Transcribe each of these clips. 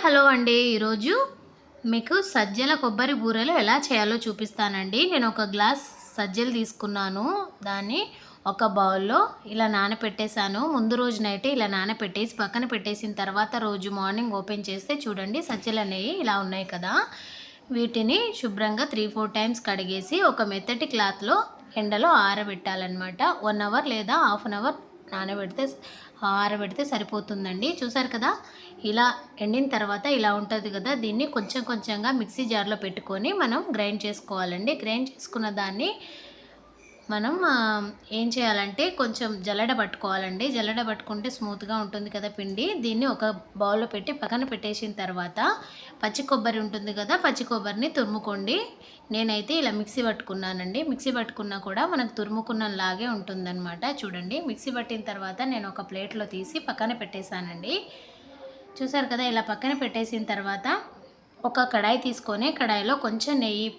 Hello అండి. ఈరోజు మీకు సజ్జల కొబ్బరి బూరెలు ఎలా చేయాలో చూపిస్తానండి. నేను ఒక గ్లాస్ సజ్జలు తీసుకున్నాను. దాన్ని ఒక బౌల్‌లో ఇలా నానపెట్టేసాను. ముందు రోజు నైటే ఇలా నానపెట్టేసి పక్కన పెట్టేసిన తర్వాత రోజు మార్నింగ్ ఓపెన్ చేస్తే చూడండి సజ్జలనేవి ఇలా ఉన్నాయి కదా! వీటిని శుభ్రంగా 3, 4 టైమ్స్ కడిగేసి ఒక మెత్తటి క్లాత్‌లో ఎండలో ఆరబెట్టాలన్నమాట. 1 అవర్ లేదా హాఫ్ అన్ అవర్ ఆరబెడితే సరిపోతుందండి. చూసారు కదా! ఇలా ఎండిన తర్వాత ఇలా ఉంటుంది కదా! దీన్ని కొంచెం కొంచెంగా మిక్సీ జార్‌లో పెట్టుకొని మనం గ్రైండ్ చేసుకోవాలండి. గ్రైండ్ చేసుకున్న దాన్ని మనం ఏం చేయాలంటే కొంచెం జల్లెడ పట్టుకోవాలండి. జల్లెడ పట్టుకుంటే స్మూత్‌గా ఉంటుంది కదా పిండి. దీన్ని ఒక బౌల్‌లో పెట్టి పక్కన పెట్టేసిన తర్వాత పచ్చి కొబ్బరి ఉంటుంది కదా! పచ్చి కొబ్బరిని తురుముకోండి. నేనైతే ఇలా మిక్సీ పట్టుకున్నానండి. మిక్సీ పట్టుకున్నా కూడా మనకు తురుముకున్నలాగే ఉంటుందన్నమాట. చూడండి మిక్సీ పట్టిన తర్వాత నేను ఒక ప్లేట్‌లో తీసి పక్కన పెట్టేశానండి. చూసారు కదా! ఇలా పక్కన పెట్టేసిన తర్వాత ఒక కడాయి తీసుకొని కడాయిలో కొంచెం నెయ్యి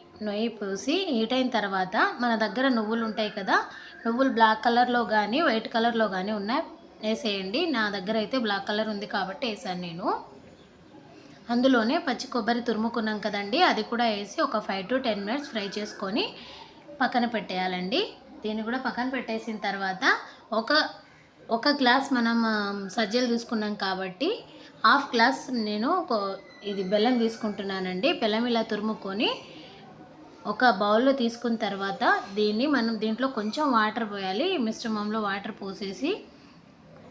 పోసి హీట్ అయిన తర్వాత మన దగ్గర నువ్వులు ఉంటాయి కదా! నువ్వులు బ్లాక్ కలర్‌లో గానీ, వైట్ కలర్‌లో గానీ వేసేయండి. నా దగ్గర అయితే బ్లాక్ కలర్ ఉంది కాబట్టి వేసాను నేను. అందులోనే పచ్చి కొబ్బరి తురుముకున్నాం కదండీ! అది కూడా వేసి ఒక 5-10 మినిట్స్ ఫ్రై చేసుకొని పక్కన పెట్టేయాలండి. దీన్ని కూడా పక్కన పెట్టేసిన తర్వాత ఒక గ్లాస్ మనం సజ్జలు తీసుకున్నాం కాబట్టి హాఫ్ గ్లాస్ నేను ఇది బెల్లం తీసుకుంటున్నానండి. బెల్లం ఇలా తురుముకొని ఒక బౌల్‌లో తీసుకున్న తర్వాత మనం దీంట్లో కొంచెం వాటర్ పోయాలి. ఈ మిశ్రమంలో వాటర్ పోసేసి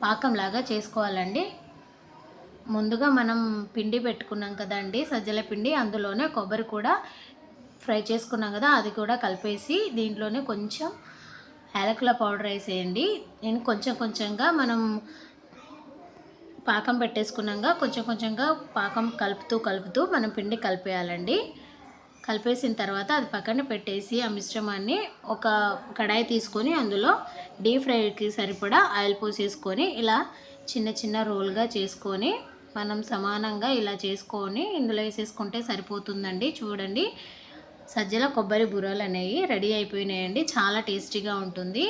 పాకంలాగా చేసుకోవాలండి. ముందుగా మనం పిండి పెట్టుకున్నాం కదండి సజ్జల పిండి, అందులోనే కొబ్బరి కూడా ఫ్రై చేసుకున్నాం కదా! అది కూడా కలిపేసి దీంట్లోనే కొంచెం యాలకుల పౌడర్ వేసేయండి. నేను కొంచెం కొంచెంగా మనం పాకం పెట్టేసుకున్నాక కొంచెం కొంచెంగా పాకం కలుపుతూ మనం పిండి కలిపేయాలండి. కలిపేసిన తర్వాత అది పక్కన పెట్టేసి ఆ మిశ్రమాన్ని ఒక కడాయి తీసుకొని అందులో డీప్ ఫ్రైకి సరిపడా ఆయిల్ పోసేసుకొని ఇలా చిన్న చిన్న రోల్గా చేసుకొని మనం సమానంగా ఇలా చేసుకొని ఇందులో వేసేసుకుంటే సరిపోతుందండి. చూడండి సజ్జల కొబ్బరి బూరెలు అనేవి రెడీ అయిపోయినాయండి. చాలా టేస్టీగా ఉంటుంది.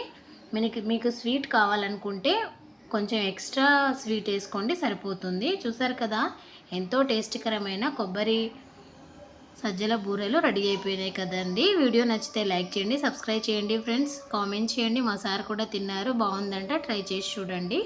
మీకు స్వీట్ కావాలనుకుంటే కొంచెం ఎక్స్ట్రా స్వీట్ వేసుకోండి సరిపోతుంది. చూసారు కదా ఎంతో టేస్టీకరమైన కొబ్బరి సజ్జల బూరెలు రెడీ అయిపోయినాయి కదండి. వీడియో నచ్చితే లైక్ చేయండి, సబ్స్క్రైబ్ చేయండి ఫ్రెండ్స్, కామెంట్ చేయండి. మా సార్ కూడా తిన్నారు, బాగుందంట, ట్రై చేసి చూడండి.